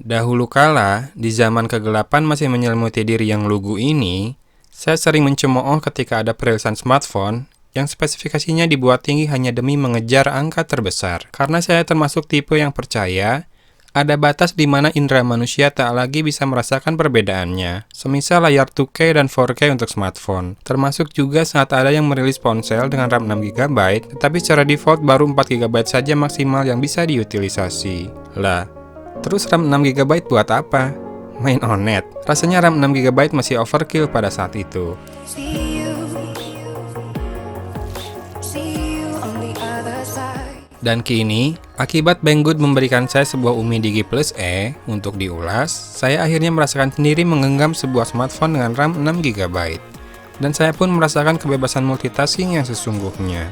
Dahulu kala, di zaman kegelapan masih menyelimuti diri yang lugu ini, saya sering mencemooh ketika ada perilisan smartphone yang spesifikasinya dibuat tinggi hanya demi mengejar angka terbesar. Karena saya termasuk tipe yang percaya, ada batas di mana indera manusia tak lagi bisa merasakan perbedaannya. Semisal layar 2K dan 4K untuk smartphone. Termasuk juga saat ada yang merilis ponsel dengan RAM 6GB, tetapi secara default baru 4GB saja maksimal yang bisa diutilisasi. Lah, terus RAM 6GB buat apa? Main Onet. Rasanya RAM 6GB masih overkill pada saat itu. Dan kini, akibat Banggood memberikan saya sebuah Umi Digi Plus E untuk diulas, saya akhirnya merasakan sendiri menggenggam sebuah smartphone dengan RAM 6GB. Dan saya pun merasakan kebebasan multitasking yang sesungguhnya.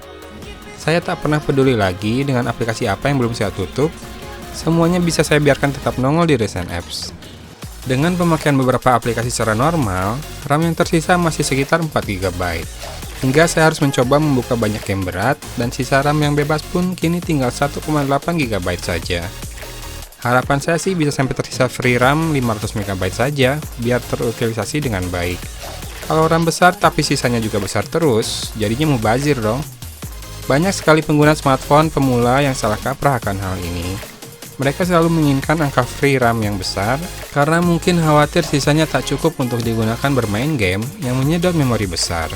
Saya tak pernah peduli lagi dengan aplikasi apa yang belum saya tutup. Semuanya bisa saya biarkan tetap nongol di recent apps. Dengan pemakaian beberapa aplikasi secara normal, RAM yang tersisa masih sekitar 4GB. Hingga saya harus mencoba membuka banyak game berat, dan sisa RAM yang bebas pun kini tinggal 1,8GB saja. Harapan saya sih bisa sampai tersisa free RAM 500MB saja, biar terutilisasi dengan baik. Kalau RAM besar tapi sisanya juga besar terus, jadinya mubazir dong. Banyak sekali pengguna smartphone pemula yang salah kaprah akan hal ini. Mereka selalu menginginkan angka free RAM yang besar, karena mungkin khawatir sisanya tak cukup untuk digunakan bermain game yang menyedot memori besar.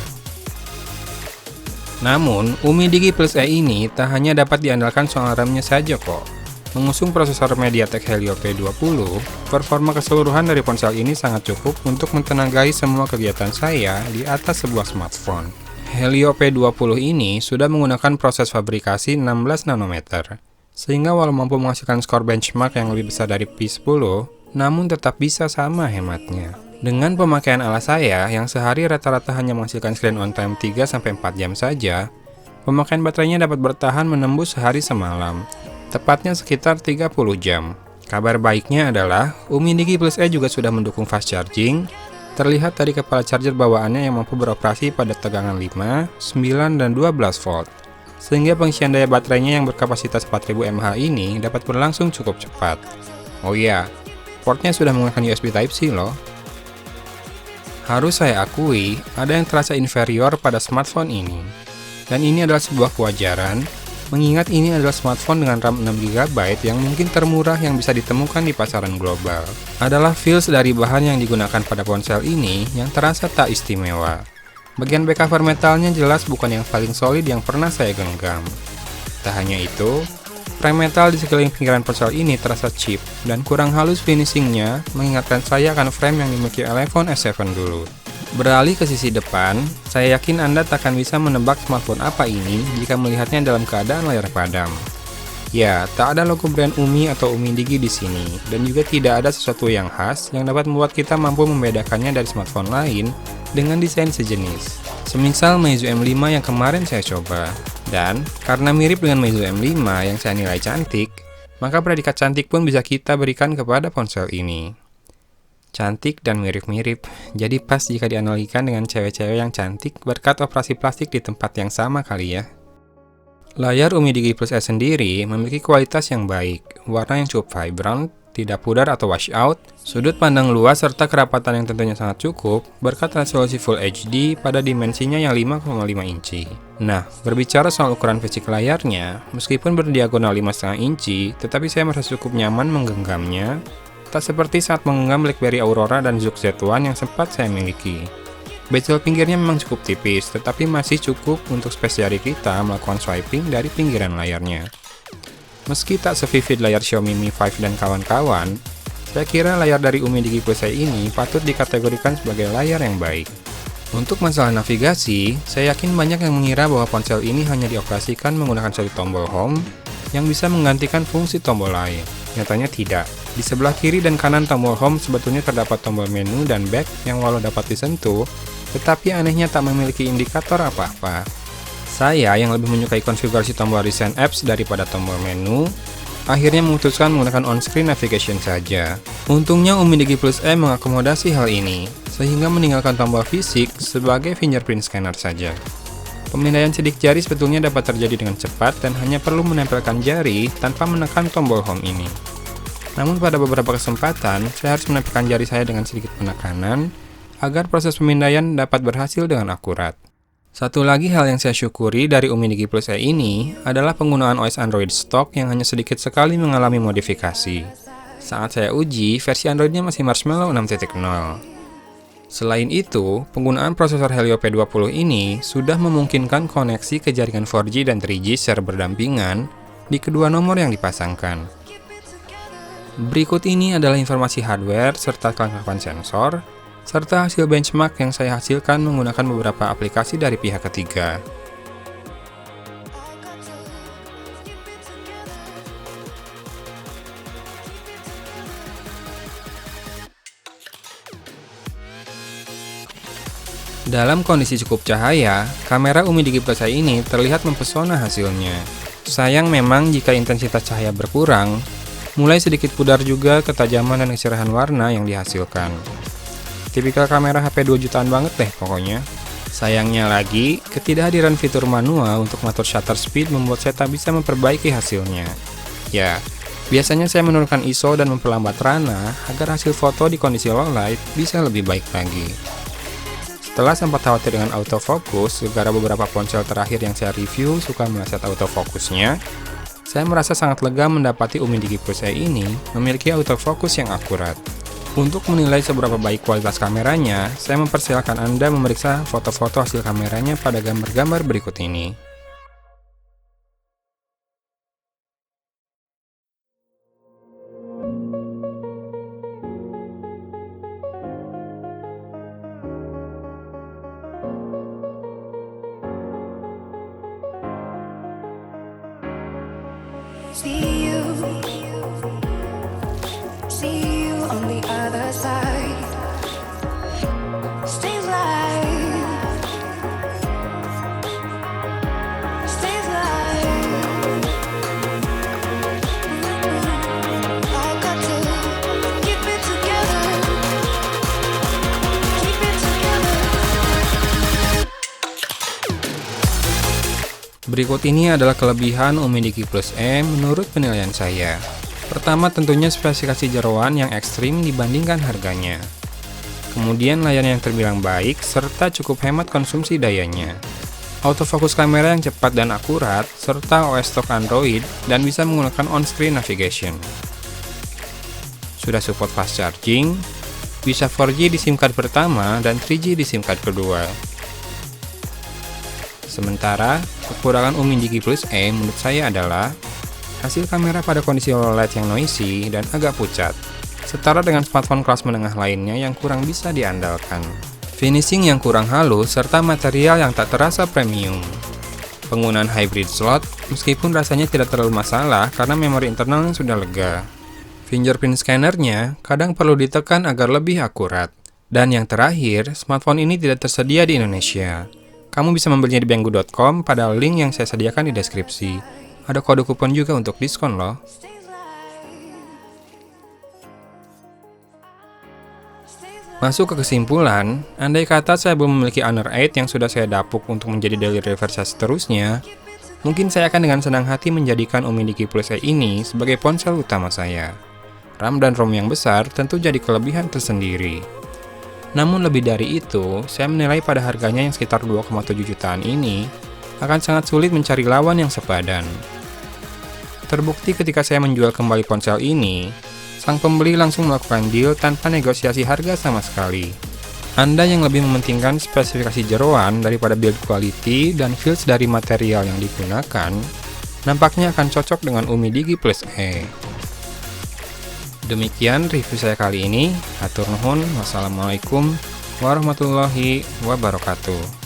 Namun, Umi Digi Plus E ini tak hanya dapat diandalkan soal RAM-nya saja kok. Mengusung prosesor MediaTek Helio P20, performa keseluruhan dari ponsel ini sangat cukup untuk mentenagai semua kegiatan saya di atas sebuah smartphone. Helio P20 ini sudah menggunakan proses fabrikasi 16 nanometer, sehingga walau mampu menghasilkan skor benchmark yang lebih besar dari P10, namun tetap bisa sama hematnya. Dengan pemakaian ala saya yang sehari rata-rata hanya menghasilkan screen on time 3-4 jam saja, pemakaian baterainya dapat bertahan menembus sehari semalam, tepatnya sekitar 30 jam. Kabar baiknya adalah, Umi Digi Plus E juga sudah mendukung fast charging, terlihat dari kepala charger bawaannya yang mampu beroperasi pada tegangan 5, 9, dan 12 volt. Sehingga pengisian daya baterainya yang berkapasitas 4000 mAh ini dapat berlangsung cukup cepat. Oh iya, portnya sudah menggunakan USB Type-C loh. Harus saya akui, ada yang terasa inferior pada smartphone ini. Dan ini adalah sebuah kewajaran, mengingat ini adalah smartphone dengan RAM 6GB yang mungkin termurah yang bisa ditemukan di pasaran global. Adalah feels dari bahan yang digunakan pada ponsel ini yang terasa tak istimewa. Bagian back cover metalnya jelas bukan yang paling solid yang pernah saya genggam. Tak hanya itu, frame metal di sekeliling pinggiran ponsel ini terasa cheap dan kurang halus finishingnya, mengingatkan saya akan frame yang dimiliki iPhone S7 dulu. Beralih ke sisi depan, saya yakin Anda takkan bisa menebak smartphone apa ini jika melihatnya dalam keadaan layar padam. Ya, tak ada logo brand Umi atau Umi Digi di sini, dan juga tidak ada sesuatu yang khas yang dapat membuat kita mampu membedakannya dari smartphone lain dengan desain sejenis. Semisal Meizu M5 yang kemarin saya coba. Dan, karena mirip dengan Meizu M5 yang saya nilai cantik, maka predikat cantik pun bisa kita berikan kepada ponsel ini. Cantik dan mirip-mirip, jadi pas jika dianalogikan dengan cewek-cewek yang cantik berkat operasi plastik di tempat yang sama kali ya. Layar Umi Digi Plus E sendiri memiliki kualitas yang baik, warna yang cukup vibrant, tidak pudar atau wash out, sudut pandang luas serta kerapatan yang tentunya sangat cukup, berkat resolusi Full HD pada dimensinya yang 5,5 inci. Nah, berbicara soal ukuran fisik layarnya, meskipun berdiagonal 5,5 inci, tetapi saya merasa cukup nyaman menggenggamnya, tak seperti saat menggenggam BlackBerry Aurora dan Zux Z1 yang sempat saya miliki. Bezel pinggirnya memang cukup tipis, tetapi masih cukup untuk space jari kita melakukan swiping dari pinggiran layarnya. Meski tak se-vivid layar Xiaomi Mi 5 dan kawan-kawan, saya kira layar dari Umi Digi Plus E ini patut dikategorikan sebagai layar yang baik. Untuk masalah navigasi, saya yakin banyak yang mengira bahwa ponsel ini hanya dioperasikan menggunakan satu tombol home yang bisa menggantikan fungsi tombol lain. Nyatanya tidak. Di sebelah kiri dan kanan tombol home sebetulnya terdapat tombol menu dan back yang walau dapat disentuh, tetapi anehnya tak memiliki indikator apa-apa. Saya yang lebih menyukai konfigurasi tombol recent apps daripada tombol menu, akhirnya memutuskan menggunakan on-screen navigation saja. Untungnya Umi Digi Plus E mengakomodasi hal ini, sehingga meninggalkan tombol fisik sebagai fingerprint scanner saja. Pemindaian sidik jari sebetulnya dapat terjadi dengan cepat dan hanya perlu menempelkan jari tanpa menekan tombol home ini. Namun pada beberapa kesempatan, saya harus menempelkan jari saya dengan sedikit penekanan agar proses pemindaian dapat berhasil dengan akurat. Satu lagi hal yang saya syukuri dari Umi Digi Plus E ini adalah penggunaan OS Android stok yang hanya sedikit sekali mengalami modifikasi. Saat saya uji, versi Androidnya masih Marshmallow 6.0. Selain itu, penggunaan prosesor Helio P20 ini sudah memungkinkan koneksi ke jaringan 4G dan 3G secara berdampingan di kedua nomor yang dipasangkan. Berikut ini adalah informasi hardware serta kelengkapan sensor, serta hasil benchmark yang saya hasilkan menggunakan beberapa aplikasi dari pihak ketiga. Dalam kondisi cukup cahaya, kamera Umi Digi Plus E ini terlihat mempesona hasilnya. Sayang memang jika intensitas cahaya berkurang, mulai sedikit pudar juga ketajaman dan kecerahan warna yang dihasilkan. Tipikal kamera HP 2 jutaan banget deh pokoknya. Sayangnya lagi, ketidakhadiran fitur manual untuk mengatur shutter speed membuat saya tak bisa memperbaiki hasilnya. Ya, biasanya saya menurunkan ISO dan memperlambat rana agar hasil foto di kondisi low light bisa lebih baik lagi. Setelah sempat khawatir dengan autofocus, gara beberapa ponsel terakhir yang saya review suka meleset autofokusnya, saya merasa sangat lega mendapati Umi Digi Plus E ini memiliki autofocus yang akurat. Untuk menilai seberapa baik kualitas kameranya, saya mempersilahkan Anda memeriksa foto-foto hasil kameranya pada gambar-gambar berikut ini. See you on the other side. Stays light, stays light. I got to keep it together, keep it together. Berikut ini adalah kelebihan Umi Digi Plus E menurut penilaian saya. Pertama tentunya spesifikasi jeroan yang ekstrim dibandingkan harganya. Kemudian layar yang terbilang baik serta cukup hemat konsumsi dayanya. Autofocus kamera yang cepat dan akurat serta OS stok Android dan bisa menggunakan on-screen navigation. Sudah support fast charging, bisa 4G di SIM card pertama dan 3G di SIM card kedua. Sementara, kekurangan Umi Digi Plus E menurut saya adalah hasil kamera pada kondisi low light yang noisy dan agak pucat, setara dengan smartphone kelas menengah lainnya yang kurang bisa diandalkan. Finishing yang kurang halus serta material yang tak terasa premium. Penggunaan hybrid slot, meskipun rasanya tidak terlalu masalah karena memori internalnya sudah lega. Fingerprint scannernya kadang perlu ditekan agar lebih akurat. Dan yang terakhir, smartphone ini tidak tersedia di Indonesia. Kamu bisa membelinya di banggood.com pada link yang saya sediakan di deskripsi. Ada kode kupon juga untuk diskon loh. Masuk ke kesimpulan, andai kata saya belum memiliki Honor 8 yang sudah saya dapuk untuk menjadi daily driver saya seterusnya, mungkin saya akan dengan senang hati menjadikan Umi Digi Plus E ini sebagai ponsel utama saya. RAM dan ROM yang besar tentu jadi kelebihan tersendiri. Namun lebih dari itu, saya menilai pada harganya yang sekitar 2,7 jutaan ini akan sangat sulit mencari lawan yang sepadan. Terbukti ketika saya menjual kembali ponsel ini, sang pembeli langsung melakukan deal tanpa negosiasi harga sama sekali. Anda yang lebih mementingkan spesifikasi jeroan daripada build quality dan feels dari material yang digunakan, nampaknya akan cocok dengan Umi Digi Plus E. Demikian review saya kali ini. Hatur nuhun. Wassalamualaikum warahmatullahi wabarakatuh.